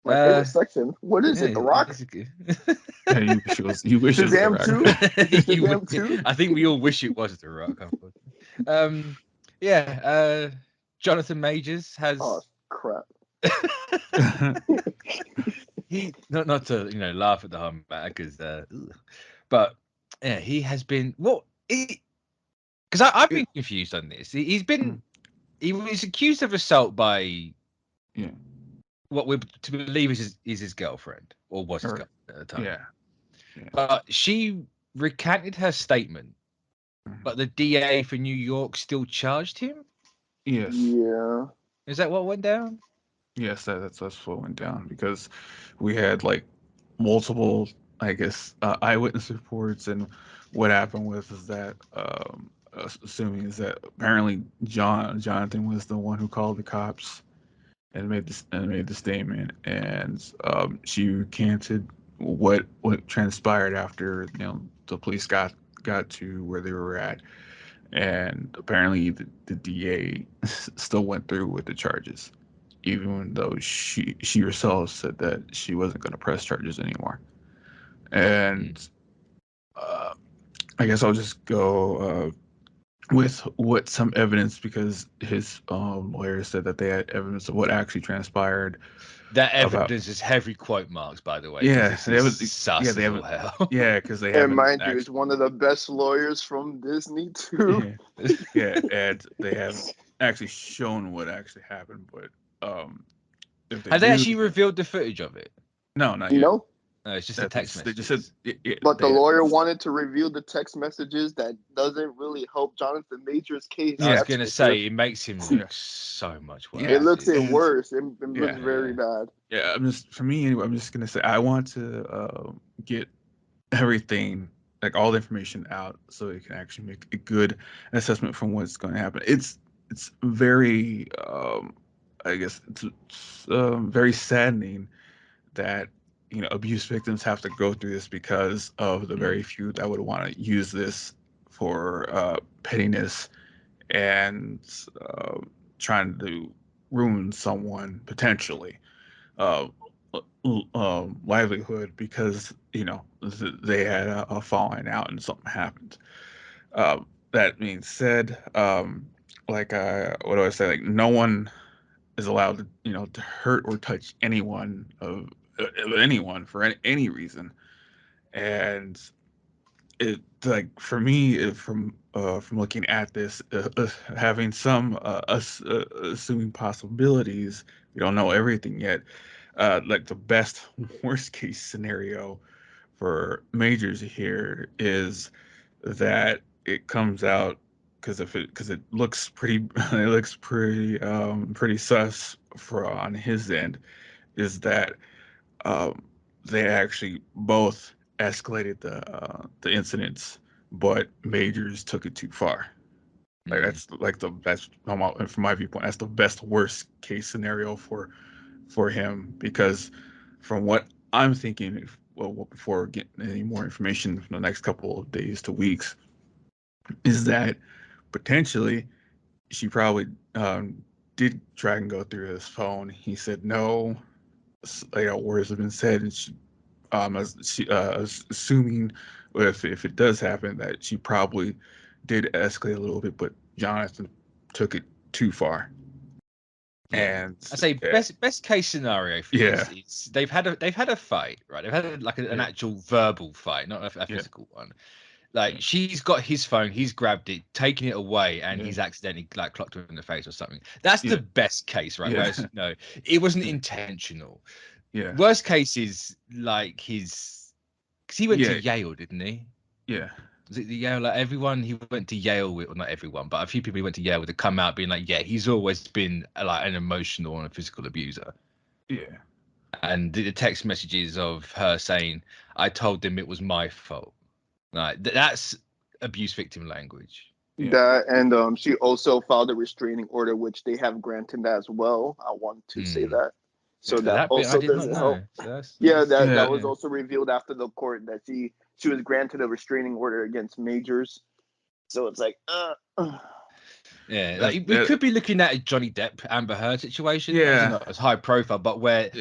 My favorite section. What is it? The Rock? Yeah, you wish it was The Rock. I think we all wish it was The Rock. Yeah. Jonathan Majors has. Oh crap! He not to laugh at the hum because but yeah, he has been because I've been confused on this. He was accused of assault by what we're to believe is his girlfriend, or was his girlfriend at the time. Yeah. But she recanted her statement, but the DA for New York still charged him. Yes. Yeah. Is that what went down? Yes, that's what went down, because we had like multiple, I guess, eyewitness reports, and what happened was is that assuming is that apparently Jonathan was the one who called the cops and made the statement, and she recanted what transpired after the police got to where they were at, and apparently the DA still went through with the charges, even though she herself said that she wasn't going to press charges anymore. And I guess I'll just go with what some evidence, because his lawyer said that they had evidence of what actually transpired. That evidence is heavy quote marks, by the way. Yeah, they have hell. Yeah, because they have. And mind you, it's one of the best lawyers from Disney too. Yeah, and they have actually shown what actually happened, but have they actually revealed the footage of it? No, not yet. No. No, it's just a text message. They just said, but the lawyer wanted to reveal the text messages. That doesn't really help Jonathan Majors' case. I was gonna say it makes him look so much worse. It looks worse. It looks very bad. Yeah, for me anyway, I'm just gonna say I want to get everything, like all the information out, so you can actually make a good assessment from what's going to happen. It's very I guess it's very saddening that abuse victims have to go through this, because of the very few that would want to use this for pettiness and trying to ruin someone potentially livelihood, because they had a falling out and something happened. That being said, what do I say? Like, no one is allowed to hurt or touch anyone for any reason, and it, like, for me, from looking at this, having some assuming possibilities, we don't know everything yet. Like, the best worst case scenario for Majors here is that it comes out, because it looks pretty pretty sus on his end, is that they actually both escalated the incidents, but Majors took it too far. Like, that's from my viewpoint, that's the best worst case scenario for him, because from what I'm thinking, before getting any more information from the next couple of days to weeks, is that potentially she probably did try and go through his phone. He said no. Words have been said, and she assuming if it does happen, that she probably did escalate a little bit, but Jonathan took it too far. And I say best case scenario for this is they've had a fight, right? They've had an actual verbal fight, not a physical one. Like, she's got his phone, he's grabbed it, taken it away, and he's accidentally clocked her in the face or something. That's the best case, right? Whereas it wasn't intentional. Yeah. Worst case is like because he went to Yale, didn't he? Yeah. Was it the Yale? Like, everyone he went to Yale with, or not everyone, but a few people he went to Yale with have come out being like, yeah, he's always been like an emotional and a physical abuser. Yeah. And the text messages of her saying, "I told them it was my fault." Like, that's abuse victim language. That, and she also filed a restraining order, which they have granted as well. I want to say that. So that also doesn't help. That was also revealed after the court, that she was granted a restraining order against Majors. So it's like, yeah, like, we could be looking at a Johnny Depp Amber Heard situation. Yeah, not as high profile, but where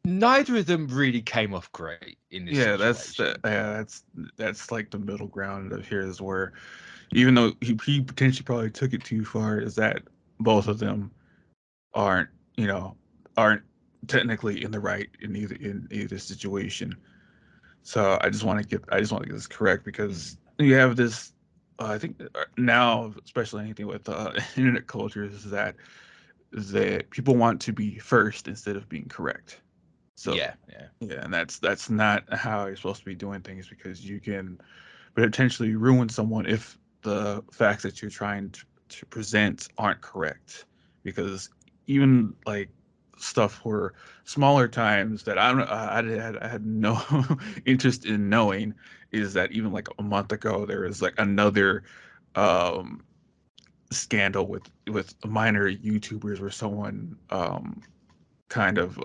neither of them really came off great in this situation. That's like the middle ground of here is where, even though he potentially probably took it too far, is that both of them aren't technically in the right in either situation. So I just want to get this correct, because you have this. I think now, especially anything with internet culture, is that people want to be first instead of being correct. So yeah, and that's not how you're supposed to be doing things, because you can potentially ruin someone if the facts that you're trying to present aren't correct. Because even like stuff for smaller times that I had no interest in knowing, is that even like a month ago there was like another um scandal with minor YouTubers, where someone kind of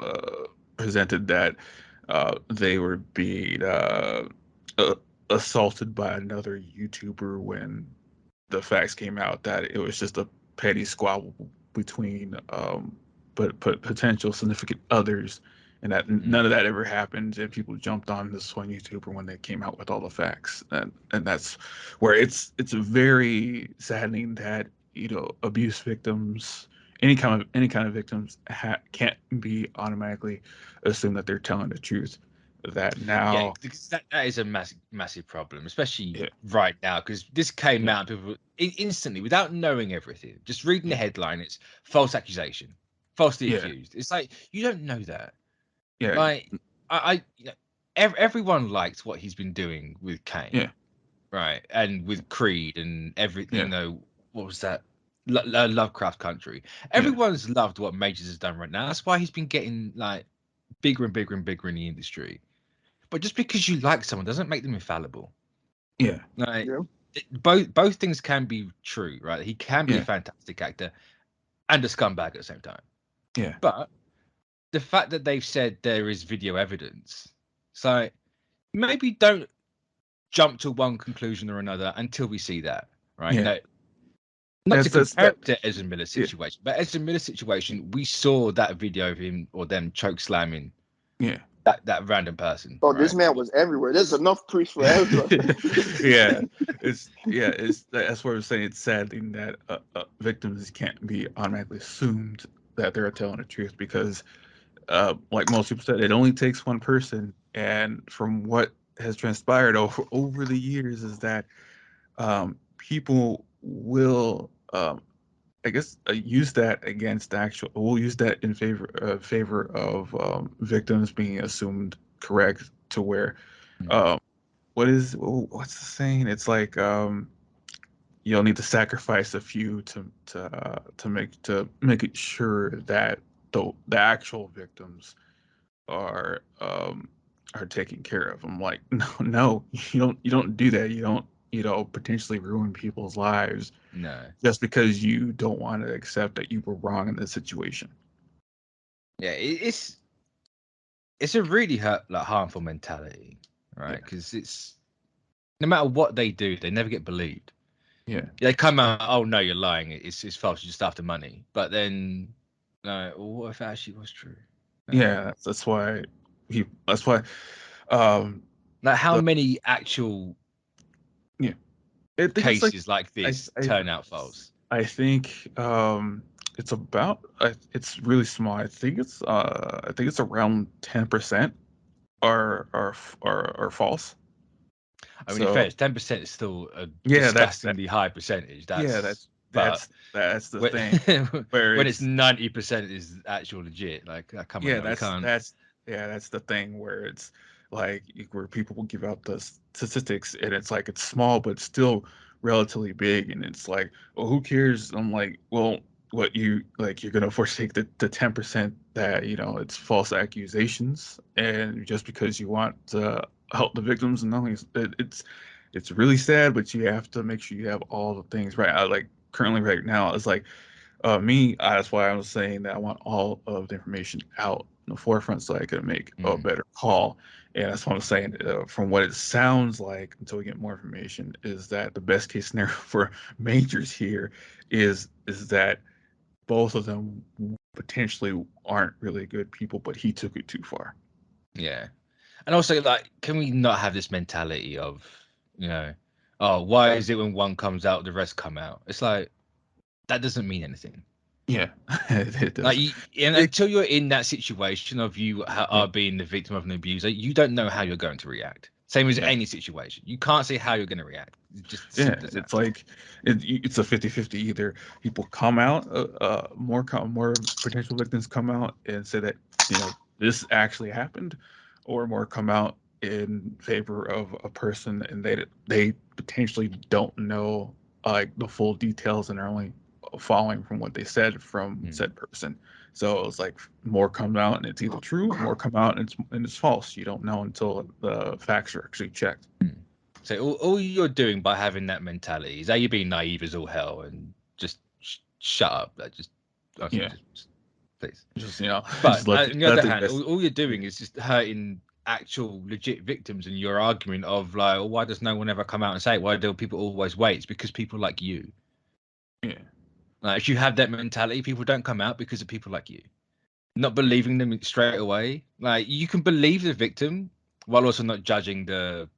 presented that they were being uh, assaulted by another YouTuber, when the facts came out that it was just a petty squabble between but potential significant others, and that none of that ever happened, and people jumped on this one YouTuber when they came out with all the facts, and that's where it's very saddening that abuse victims, any kind of victims can't be automatically assumed that they're telling the truth. That now, because that is a massive problem, especially yeah, right now, because this came out, people instantly, without knowing everything, just reading the headline, it's false accusation, falsely accused. It's like, you don't know that. Like, I everyone liked what he's been doing with Kang, right, and with Creed and everything. What was that? Lovecraft Country. Everyone's loved what Majors has done right now. That's why he's been getting like bigger and bigger and bigger in the industry. But just because you like someone doesn't make them infallible. Yeah. Like, both things can be true, right? He can be a fantastic actor and a scumbag at the same time. Yeah. But the fact that they've said there is video evidence, so maybe don't jump to one conclusion or another until we see that, right? Yeah. Not to compare it to Ezra Miller's situation, but Ezra Miller's situation, we saw that video of him or them choke slamming that random person. Oh, right? This man was everywhere. There's enough priests for Ezra. That's what we're saying. It's saddening that victims can't be automatically assumed that they're telling the truth, because like most people said, it only takes one person. And from what has transpired over the years, is that people will I guess use that against we'll use that in favor of victims being assumed correct, to where what's the saying? It's like you'll need to sacrifice a few to make it sure that the actual victims are taken care of. I'm like, no, you don't do that. You don't potentially ruin people's lives. No, just because you don't want to accept that you were wrong in this situation. Yeah, it's a really harmful mentality, right? Because it's, no matter what they do, they never get believed. Yeah, they come out, oh no, you're lying. It's false. You're just after money. But then, no, what if it actually was true? That's why. Like, how many actual cases like this turn out false? I think it's about it's really small. I think it's around 10% are false. I mean, in fairness, 10% is still a disgustingly high percentage. That's the thing. When it's 90% is actual legit. Like, come on, that's the thing where it's like where people will give out the statistics, and it's like it's small but still relatively big, and it's like, well, who cares? I'm like, well, what you're gonna forsake the 10% that it's false accusations, and just because you want to help the victims, and it's really sad, but you have to make sure you have all the things right. Like currently right now, it's like that's why I was saying that I want all of the information out in the forefront so I could make a better call. And that's what I'm saying. From what it sounds like, until we get more information, is that the best case scenario for Majors here is that both of them potentially aren't really good people, but he took it too far. Yeah. And also, like, can we not have this mentality of, you know, oh, why is it when one comes out, the rest come out? It's like, that doesn't mean anything. Yeah, it does. Like, until you're in that situation of you are being the victim of an abuser, you don't know how you're going to react. Same as any situation. You can't say how you're going to react. It's just it's like it's a 50-50. Either people come out, more potential victims come out and say that, you know, this actually happened, or more come out in favor of a person and they potentially don't know like the full details and are only following from what they said from said person. So it's like more come out and it's either true, or more come out and it's false. You don't know until the facts are actually checked. So all you're doing by having that mentality is you're being naive as all hell and just shut up. Just please. Just, you know. But on the other hand, all you're doing is just hurting actual legit victims, and your argument of like, why does no one ever come out and say it? Why do people always wait? It's because people like you. Yeah. Like, if you have that mentality, people don't come out because of people like you. Not believing them straight away. Like, you can believe the victim while also not judging the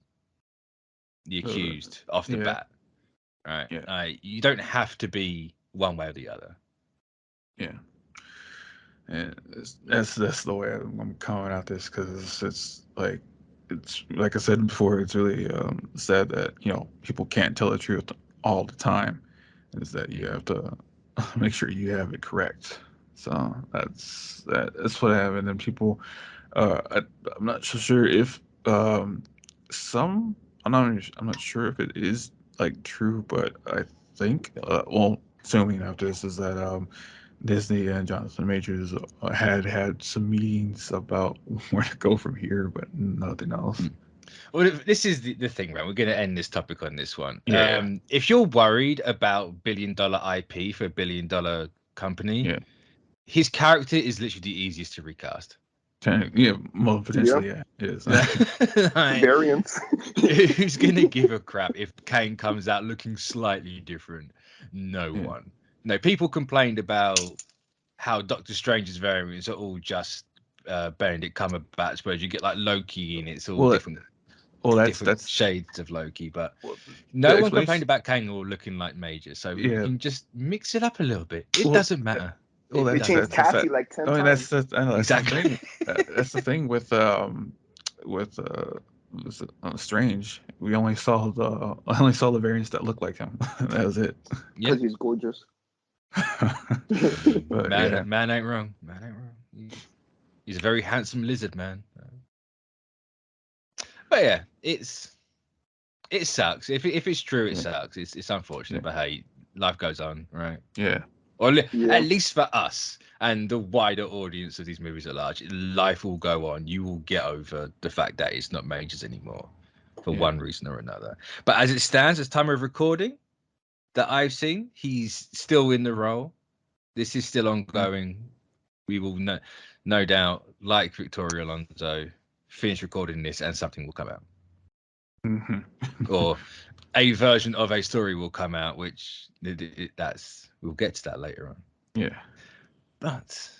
accused off the bat. Right? Yeah. You don't have to be one way or the other. Yeah. And that's the way I'm coming at this, because it's like I said before, it's really sad that, you know, people can't tell the truth all the time. Is that you have to make sure you have it correct. So that's what I have. And then people, I'm not so sure if I'm not sure if it is like true, but I think assuming after this is that Disney and Jonathan Majors had some meetings about where to go from here, but nothing else. Well, this is the thing, right? We're going to end this topic on this one. Yeah. If you're worried about billion-dollar IP for a billion-dollar company, his character is literally the easiest to recast. Yeah, most potentially, it is. Like, variants. Who's going to give a crap if Kang comes out looking slightly different? No one. No, people complained about how Doctor Strange's variants are all just Benedict Cumberbatch, whereas you get like Loki and it's all different. That's shades of Loki, but no one complained about Kang all looking like Major, so we can just mix it up a little bit. It doesn't matter. They changed Cassie like 10 times. Exactly. That's the thing with Strange. I only saw the variants that look like him. That was it. Because he's gorgeous. But, man ain't wrong. Man ain't wrong. He's a very handsome lizard man. But yeah, it sucks. If it's true, it sucks. It's unfortunate, but hey, life goes on, right? Yeah. Or at least for us and the wider audience of these movies at large, life will go on. You will get over the fact that it's not Majors anymore for one reason or another. But as it stands, as time of recording that I've seen, he's still in the role. This is still ongoing. We will no doubt, like Victoria Alonso, finish recording this and something will come out. Or a version of a story will come out, which we'll get to that later on. Yeah. But